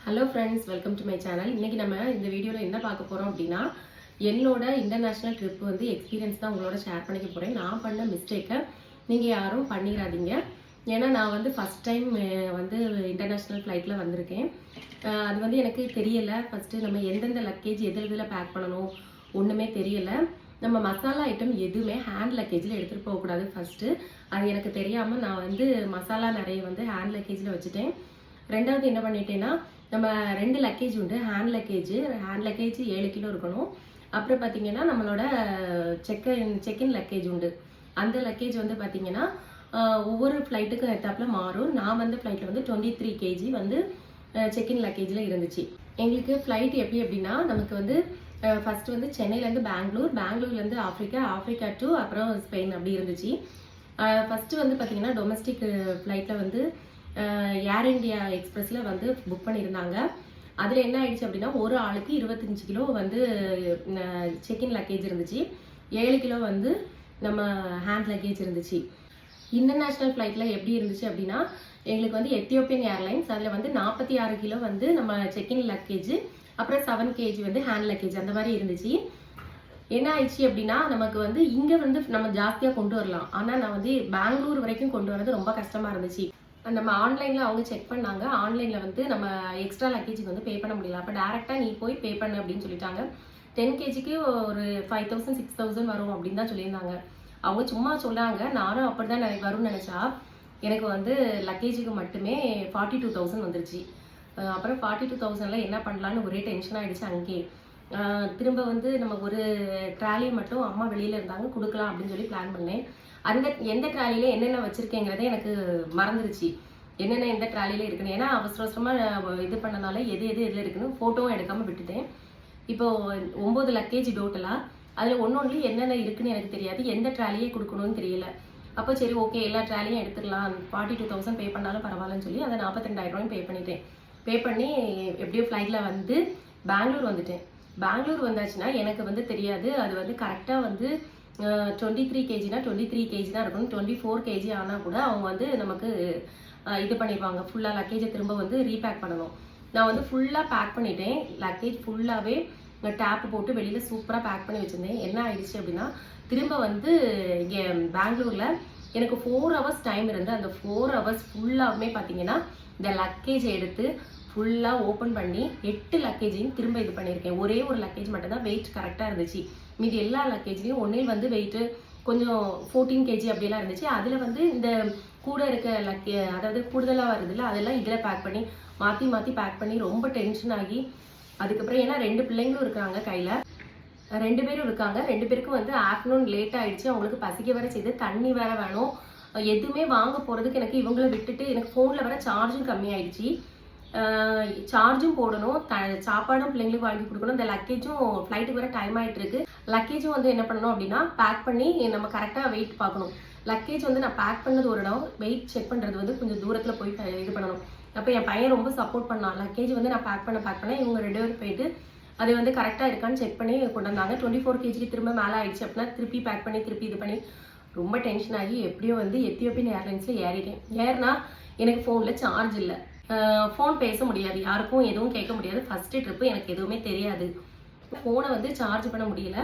Hello friends, welcome to my channel. இன்னைக்கு நம்ம இந்த வீடியோவில் என்ன பார்க்க போகிறோம் அப்படின்னா, என்னோட இன்டர்நேஷ்னல் ட்ரிப் வந்து எக்ஸ்பீரியன்ஸ் தான் உங்களோட ஷேர் பண்ணிக்க போகிறேன். நான் பண்ண மிஸ்டேக்கை நீங்கள் யாரும் பண்ணிடாதீங்க. ஏன்னா நான் வந்து ஃபஸ்ட் டைம் வந்து இன்டர்நேஷ்னல் ஃப்ளைட்டில் வந்திருக்கேன். அது வந்து எனக்கு தெரியலை. ஃபஸ்ட்டு நம்ம எந்தெந்த லக்கேஜ் எதில் பேக் பண்ணணும் ஒன்றுமே தெரியலை. நம்ம மசாலா ஐட்டம் எதுவுமே ஹேண்ட் லக்கேஜில் எடுத்துகிட்டு போகக்கூடாது. ஃபஸ்ட்டு அது எனக்கு தெரியாமல் நான் வந்து மசாலா நிறைய வந்து ஹேண்ட் லக்கேஜில் வச்சுட்டேன். ரெண்டாவது என்ன பண்ணிட்டேன்னா, நம்ம 2 லக்கேஜ் உண்டு. ஹேண்ட் லக்கேஜ் 7 கிலோ இருக்கணும். அப்புறம் பார்த்தீங்கன்னா நம்மளோட செக்இன் லக்கேஜ் உண்டு. அந்த லக்கேஜ் வந்து பார்த்தீங்கன்னா ஒவ்வொரு ஃப்ளைட்டுக்கும் ஏற்றாப்புல மாறும். நான் வந்து ஃப்ளைட்டில் வந்து 23 கேஜி வந்து செக்இன் லக்கேஜில் இருந்துச்சு. எங்களுக்கு ஃப்ளைட் எப்படி அப்படின்னா, நமக்கு வந்து ஃபஸ்ட்டு வந்து சென்னையிலேருந்து பெங்களூர்லேருந்து ஆஃப்ரிக்கா டு அப்புறம் ஸ்பெயின் அப்படி இருந்துச்சு. ஃபஸ்ட்டு வந்து பார்த்தீங்கன்னா டொமஸ்டிக் ஃப்ளைட்டில் வந்து ஏர் இண்டியா எக்ஸ்பிரஸில் வந்து புக் பண்ணியிருந்தாங்க. அதில் என்ன ஆயிடுச்சு அப்படின்னா, ஒரு ஆளுக்கு 25 கிலோ வந்து செக்இன் லக்கேஜ் இருந்துச்சு, 7 கிலோ வந்து நம்ம ஹேண்ட் லக்கேஜ் இருந்துச்சு. இன்டர்நேஷ்னல் ஃப்ளைட்டில் எப்படி இருந்துச்சு அப்படின்னா, எங்களுக்கு வந்து எத்தியோப்பியன் ஏர்லைன்ஸ் அதில் வந்து 46 கிலோ வந்து நம்ம செக்இன் லக்கேஜ், அப்புறம் 7 கேஜி வந்து ஹேண்ட் லக்கேஜ் அந்த மாதிரி இருந்துச்சு. என்ன ஆயிடுச்சு அப்படின்னா, நமக்கு வந்து இங்கே வந்து நம்ம ஜாஸ்தியாக கொண்டு வரலாம். ஆனால் நான் வந்து பெங்களூர் வரைக்கும் கொண்டு வரது ரொம்ப கஷ்டமாக இருந்துச்சு. நம்ம ஆன்லைனில் அவங்க செக் பண்ணாங்க. ஆன்லைனில் வந்து நம்ம எக்ஸ்ட்ரா லக்கேஜுக்கு வந்து பே பண்ண முடியல. அப்போ டேரெக்டாக நீ போய் பே பண்ணு அப்படின்னு சொல்லிட்டாங்க. 10 கேஜிக்கு ஒரு 5000 6000 வரும் அப்படின்னு தான் சொல்லியிருந்தாங்க. அவங்க சும்மா சொன்னாங்க. நானும் அப்படி தான் வரும்னு நினச்சா, எனக்கு வந்து லக்கேஜுக்கு மட்டுமே 42000 வந்துருச்சு. அப்புறம் 42000ல் என்ன பண்ணலான்னு ஒரே டென்ஷன் ஆகிடுச்சு அங்கேயே. திரும்ப வந்து நம்ம ஒரு ட்ராலி மட்டும் அம்மா வெளியில் இருந்தாங்க கொடுக்கலாம் அப்படின்னு சொல்லி பிளான் பண்ணேன். அந்த எந்த ட்ராலியில் என்னென்ன வச்சுருக்கேங்கிறதே எனக்கு மறந்துருச்சு. என்னென்ன எந்த ட்ராலியில் இருக்குன்னு. ஏன்னா அவசரமாக இது பண்ணனால எது எதில் இருக்குன்னு ஃபோட்டோவும் எடுக்காமல் விட்டுட்டேன். இப்போது 9 லக்கேஜ் டோட்டலாக. அதில் ஒன்று என்னென்ன இருக்குன்னு எனக்கு தெரியாது. எந்த ட்ராலியே கொடுக்கணும்னு தெரியல. அப்போ சரி ஓகே, எல்லா ட்ராலியும் எடுத்துக்கலாம், 42000 பே பண்ணாலும் பரவாயில்லன்னு சொல்லி அதை 42000 பே பண்ணிட்டேன். பே பண்ணி எப்படியோ ஃப்ளைட்டில் வந்து பெங்களூர் வந்துட்டேன். பெங்களூர் வந்தாச்சுன்னா எனக்கு வந்து தெரியாது. அது வந்து கரெக்டாக வந்து 23 கேஜினா 23 கேஜி தான் இருக்கணும். 24 கேஜி ஆனால் கூட அவங்க வந்து நமக்கு இது பண்ணிடுவாங்க. ஃபுல்லாக லக்கேஜை திரும்ப வந்து ரீபேக் பண்ணணும். நான் வந்து ஃபுல்லாக பேக் பண்ணிட்டேன். லக்கேஜ் ஃபுல்லாகவே டேப் போட்டு வெளியில் சூப்பராக பேக் பண்ணி வச்சுருந்தேன். என்ன ஆயிடுச்சு அப்படின்னா, திரும்ப வந்து இங்கே பெங்களூரில் எனக்கு 4 ஹவர்ஸ் டைம் இருந்து அந்த 4 ஹவர்ஸ் ஃபுல்லாகவே பார்த்தீங்கன்னா இந்த லக்கேஜை எடுத்து ஃபுல்லாக ஓப்பன் பண்ணி 8 லக்கேஜையும் திரும்ப இது பண்ணியிருக்கேன். ஒரே ஒரு லக்கேஜ் மட்டும் தான் வெயிட் கரெக்டாக இருந்துச்சு. மீதி எல்லா லக்கேஜ்லையும் ஒன்றில் வந்து வெயிட்டு கொஞ்சம் 14 கேஜி அப்படிலாம் இருந்துச்சு. அதில் வந்து இந்த கூட இருக்க அதாவது கூடுதலாக வருதுல்ல, அதெல்லாம் இதில் பேக் பண்ணி மாற்றி பேக் பண்ணி ரொம்ப டென்ஷன் ஆகி, அதுக்கப்புறம் ஏன்னா 2 பிள்ளைங்களும் இருக்காங்க கையில், 2 பேரும் இருக்காங்க. 2 பேருக்கும் வந்து ஆஃப்டர்நூன் லேட் ஆகிடுச்சு. அவங்களுக்கு பசிக்க வேற செய்து, தண்ணி வேற வேணும். எதுவுமே வாங்க போகிறதுக்கு எனக்கு இவங்களை விட்டுட்டு எனக்கு ஃபோனில் வர சார்ஜும் கம்மியாயிடுச்சு. சார்ஜும் போடணும், சாப்பாடும் பிள்ளைங்களுக்கு வாங்கி கொடுக்கணும். இந்த லக்கேஜும் ஃப்ளைட்டுக்கு வர டைம் ஆகிட்டு இருக்கு. லக்கேஜும் வந்து என்ன பண்ணணும் அப்படின்னா, பேக் பண்ணி நம்ம கரெக்டாக வெயிட் பார்க்கணும். லக்கேஜ் வந்து நான் பேக் பண்ணது ஒரு இடம், வெயிட் செக் பண்ணுறது வந்து கொஞ்சம் தூரத்தில் போய் இது பண்ணணும். அப்போ என் பையன் ரொம்ப சப்போர்ட் பண்ணான். லக்கேஜ் வந்து நான் பேக் பண்ண இவங்க 2 பேரும் போயிட்டு அது வந்து கரெக்டாக இருக்கான்னு செக் பண்ணி கொண்டு வந்தாங்க. 24 கேஜிக்கு திரும்ப மேலே ஆயிடுச்சு அப்படின்னா திருப்பி பேக் பண்ணி திருப்பி இது பண்ணி ரொம்ப டென்ஷன் ஆகி எப்படியோ வந்து எத்தியோப்பியன் ஏர்லைன்ஸில் ஏறிட்டேன். ஏறினா எனக்கு ஃபோனில் சார்ஜ் இல்லை. ஃபோன் பேச முடியாது, யாருக்கும் எதுவும் கேட்க முடியாது. ஃபஸ்ட்டு ட்ரிப்பு எனக்கு எதுவுமே தெரியாது. ஃபோனை வந்து சார்ஜ் பண்ண முடியல.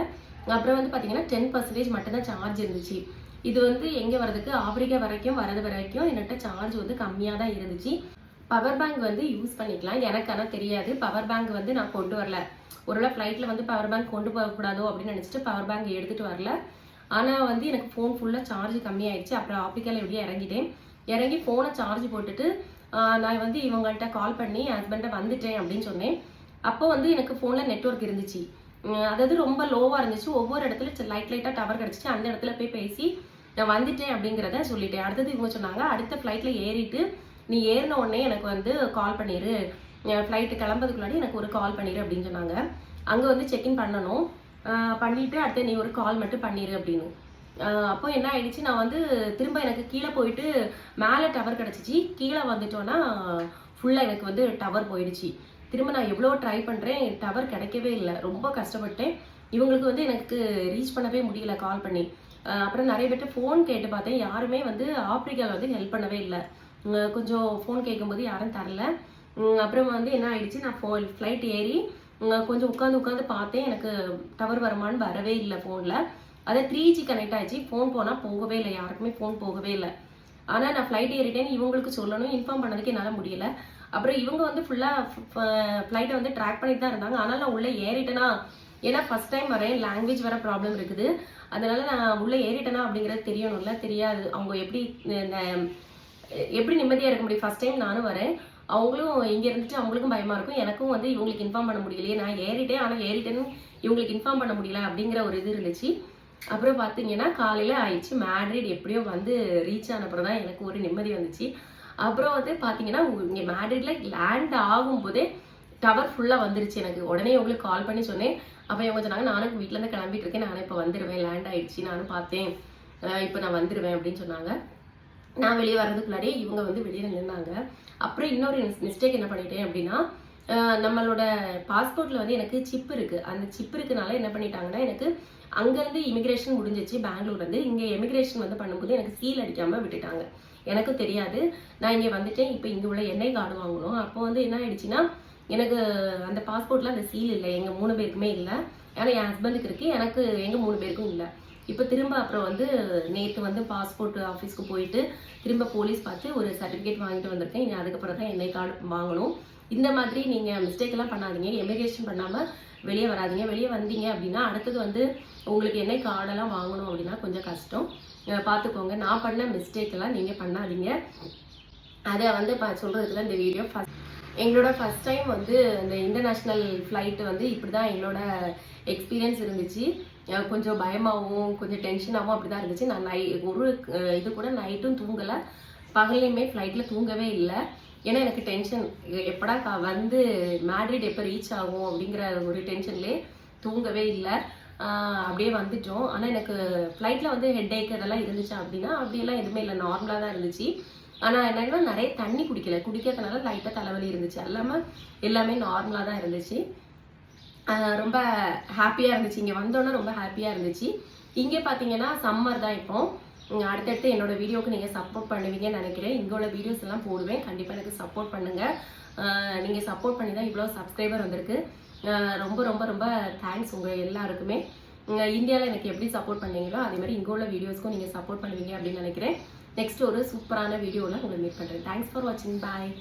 அப்புறம் வந்து பார்த்தீங்கன்னா 10% மட்டும்தான் சார்ஜ் இருந்துச்சு. இது வந்து எங்கே வரதுக்கு ஆப்பிரிக்கா வரைக்கும் என்கிட்ட சார்ஜ் வந்து கம்மியாக தான் இருந்துச்சு. பவர் பேங்க் வந்து யூஸ் பண்ணிக்கலாம். எனக்கு ஆனால் தெரியாது. பவர் பேங்க் வந்து நான் கொண்டு வரல. ஒருவேளை ஃப்ளைட்டில் வந்து பவர் பேங்க் கொண்டு போகக்கூடாதோ அப்படின்னு நினச்சிட்டு பவர் பேங்க் எடுத்துகிட்டு வரல. ஆனால் வந்து எனக்கு ஃபோன் ஃபுல்லாக சார்ஜ் கம்மியாயிடுச்சு. அப்புறம் ஆப்பிரிக்காவில் எப்படியே இறங்கி ஃபோனை சார்ஜ் போட்டுட்டு நான் வந்து இவங்கள்ட்ட கால் பண்ணி ஹஸ்பண்டை வந்துட்டேன் அப்படின்னு சொன்னேன். அப்போ வந்து எனக்கு ஃபோனில் நெட்வொர்க் இருந்துச்சு. அதாவது ரொம்ப லோவாக இருந்துச்சு. ஒவ்வொரு இடத்துல லைட்டாக டவர் கிடச்சிச்சு. அந்த இடத்துல போய் பேசி நான் வந்துட்டேன் அப்படிங்கிறத சொல்லிட்டேன். அடுத்தது இவங்க சொன்னாங்க, அடுத்த ஃப்ளைட்டில் ஏறிட்டு நீ ஏறின உடனே எனக்கு வந்து கால் பண்ணிடு, ஃப்ளைட்டு கிளம்புறதுக்குள்ளாடி எனக்கு ஒரு கால் பண்ணிடு அப்படின்னு சொன்னாங்க. அங்கே வந்து செக்இன் பண்ணணும். பண்ணிவிட்டு அடுத்து நீ ஒரு கால் மட்டும் பண்ணிடு அப்படின்னு. அப்போ என்ன ஆயிடுச்சு, நான் வந்து திரும்ப எனக்கு கீழே போயிட்டு மேலே டவர் கிடச்சிச்சு. கீழே வந்துட்டோன்னா ஃபுல்லாக எனக்கு வந்து டவர் போயிடுச்சு. திரும்ப நான் எவ்வளோ ட்ரை பண்ணுறேன், டவர் கிடைக்கவே இல்லை. ரொம்ப கஷ்டப்பட்டேன். இவங்களுக்கு வந்து எனக்கு ரீச் பண்ணவே முடியல கால் பண்ணி. அப்புறம் நிறைய பேர்ட்ட ஃபோன் கேட்டு பார்த்தேன். யாருமே வந்து ஆப்பிரிக்காவில் வந்து ஹெல்ப் பண்ணவே இல்லை. கொஞ்சம் ஃபோன் கேட்கும்போது யாரும் தரல. அப்புறம் வந்து என்ன ஆயிடுச்சு, நான் ஃப்ளைட் ஏறி கொஞ்சம் உட்காந்து பார்த்தேன். எனக்கு டவர் வருமானு வரவே இல்லை ஃபோனில். அதை 3G கனெக்ட் ஆயிடுச்சு. ஃபோன் போனால் போகவே இல்லை, யாருக்குமே ஃபோன் போகவே இல்லை. ஆனால் நான் ஃப்ளைட் ஏறிட்டேன்னு இவங்களுக்கு சொல்லணும், இன்ஃபார்ம் பண்ணதுக்கு என்னால் முடியல. அப்புறம் இவங்க வந்து ஃபுல்லாக ஃப்ளைட்டை வந்து ட்ராக் பண்ணிட்டு தான் இருந்தாங்க. ஆனால் நான் உள்ளே ஏறிட்டேனா, ஏன்னா ஃபர்ஸ்ட் டைம் வரேன், லாங்குவேஜ் வர ப்ராப்ளம் இருக்குது. அதனால நான் உள்ளே ஏறிட்டேனா அப்படிங்கிறது தெரியணும்ல, தெரியாது. அவங்க எப்படி நிம்மதியாக இருக்க முடியும்? ஃபர்ஸ்ட் டைம் நானும் வரேன், அவங்களும் இங்கே இருந்துட்டு அவங்களுக்கும் பயமாக இருக்கும். எனக்கும் வந்து இவங்களுக்கு இன்ஃபார்ம் பண்ண முடியலையே, நான் ஏறிட்டேன் ஆனால் ஏறிட்டேன்னு இவங்களுக்கு இன்ஃபார்ம் பண்ண முடியல அப்படிங்கிற ஒரு இது இருந்துச்சு. அப்புறம் பார்த்தீங்கன்னா காலையில் ஆயிடுச்சு. மேட்ரிட் எப்படியோ வந்து ரீச் ஆனப்புறம் தான் எனக்கு ஒரு நிம்மதி வந்துச்சு. அப்புறம் வந்து பார்த்தீங்கன்னா இங்கே மேட்ரிட்ல லேண்ட் ஆகும்போதே டவர் ஃபுல்லாக வந்துருச்சு எனக்கு. உடனே உங்களுக்கு கால் பண்ணி சொன்னேன். அப்போ இவங்க சொன்னாங்க, நானும் வீட்டிலேருந்து கிளம்பிட்டு இருக்கேன், நானும் இப்போ வந்துடுவேன், லேண்ட் ஆயிடுச்சு, நானும் பார்த்தேன், இப்போ நான் வந்துடுவேன் அப்படின்னு சொன்னாங்க. நான் வெளியே வர்றதுக்குள்ளாடியே இவங்க வந்து வெளியே நின்னாங்க. அப்புறம் இன்னொரு மிஸ்டேக் என்ன பண்ணிட்டேன் அப்படின்னா, நம்மளோட பாஸ்போர்ட்ல வந்து எனக்கு சிப் இருக்கு. அந்த சிப் இருக்கனால என்ன பண்ணிட்டாங்கன்னா, எனக்கு அங்கேருந்து இமிகிரேஷன் முடிஞ்சிச்சு பெங்களூர்லேருந்து. இங்கே இமிகிரேஷன் வந்து பண்ணும்போது எனக்கு சீல் அடிக்காமல் விட்டுட்டாங்க. எனக்கும் தெரியாது. நான் இங்கே வந்துட்டேன். இப்போ இங்கே உள்ள எண்ணெய் கார்டு வாங்கணும். அப்போ வந்து என்ன ஆயிடுச்சுன்னா, எனக்கு அந்த பாஸ்போர்ட்டில் அந்த சீல் இல்லை, எங்கள் 3 பேருக்குமே இல்லை. ஏன்னா என் ஹஸ்பண்டுக்கு இருக்கு, எனக்கு எங்கள் 3 பேருக்கும் இல்லை. இப்போ திரும்ப அப்புறம் வந்து நேற்று வந்து பாஸ்போர்ட் ஆஃபீஸ்க்கு போயிட்டு திரும்ப போலீஸ் பார்த்து ஒரு சர்டிஃபிகேட் வாங்கிட்டு வந்திருக்கேன். இனி அதுக்கப்புறம் தான் எண்ணெய் கார்டு வாங்கணும். இந்த மாதிரி நீங்கள் மிஸ்டேக் எல்லாம் பண்ணாதீங்க. எமிகிரேஷன் பண்ணாமல் வெளியே வராதிங்க. வெளியே வந்தீங்க அப்படின்னா அடுத்தது வந்து உங்களுக்கு எண்ணெய் கார்டெல்லாம் வாங்கணும் அப்படின்னா கொஞ்சம் கஷ்டம். பார்த்துக்கோங்க. நான் பண்ண மிஸ்டேக் எல்லாம் நீங்கள் பண்ணாதீங்க. அதை வந்து சொல்கிறதுக்கு தான் இந்த வீடியோ. எங்களோட ஃபர்ஸ்ட் டைம் வந்து இந்த இன்டர்நேஷ்னல் ஃப்ளைட்டு வந்து இப்படி தான் எங்களோட எக்ஸ்பீரியன்ஸ் இருந்துச்சு. கொஞ்சம் பயமாகவும் கொஞ்சம் டென்ஷனாகவும் அப்படி தான் இருந்துச்சு. நான் ஒரு இது கூட நைட்டும் தூங்கலை, பகல்லையுமே ஃப்ளைட்டில் தூங்கவே இல்லை. ஏன்னா எனக்கு டென்ஷன், எப்படா வந்து மேட்ரிட் எப்போ ரீச் ஆகும் அப்படிங்கிற ஒரு டென்ஷன்லேயே தூங்கவே இல்லை. அப்படியே வந்துட்டோம். ஆனால் எனக்கு ஃப்ளைட்டில் வந்து ஹெட் ஏக் அதெல்லாம் இருந்துச்சு அப்படின்னா அப்படியெல்லாம் எதுவுமே இல்லை, நார்மலாக தான் இருந்துச்சு. ஆனால் என்னன்னா நிறைய தண்ணி குடிக்கிறதுனால லைட்டாக தலைவலி இருந்துச்சு. எல்லாமே நார்மலாக தான் இருந்துச்சு. ரொம்ப ஹாப்பியாக இருந்துச்சு. இங்கே வந்தோன்னே ரொம்ப ஹாப்பியாக இருந்துச்சு. இங்கே பார்த்தீங்கன்னா சம்மர் தான். இப்போ அடுத்தடுத்து என்னோட வீடியோவுக்கு நீங்கள் சப்போர்ட் பண்ணுவீங்கன்னு நினைக்கிறேன். இங்கே உள்ள வீடியோஸ் எல்லாம் போடுவேன், கண்டிப்பாக எனக்கு சப்போர்ட் பண்ணுங்கள். நீங்கள் சப்போர்ட் பண்ணி தான் இவ்வளோ சப்ஸ்கிரைபர் வந்திருக்கு. ரொம்ப ரொம்ப ரொம்ப தேங்க்ஸ் உங்கள் எல்லாருக்குமே. இந்தியாவில் எனக்கு எப்படி சப்போர்ட் பண்ணீங்களோ அதே மாதிரி இங்கே உள்ள வீடியோஸ்க்கும் நீங்கள் சப்போர்ட் பண்ணுவீங்க அப்படின்னு நினைக்கிறேன். நெக்ஸ்ட் ஒரு சூப்பரான வீடியோவில் உங்களை மீட் பண்ணுறேன். தேங்க்ஸ் ஃபார் வாட்சிங். பாய்.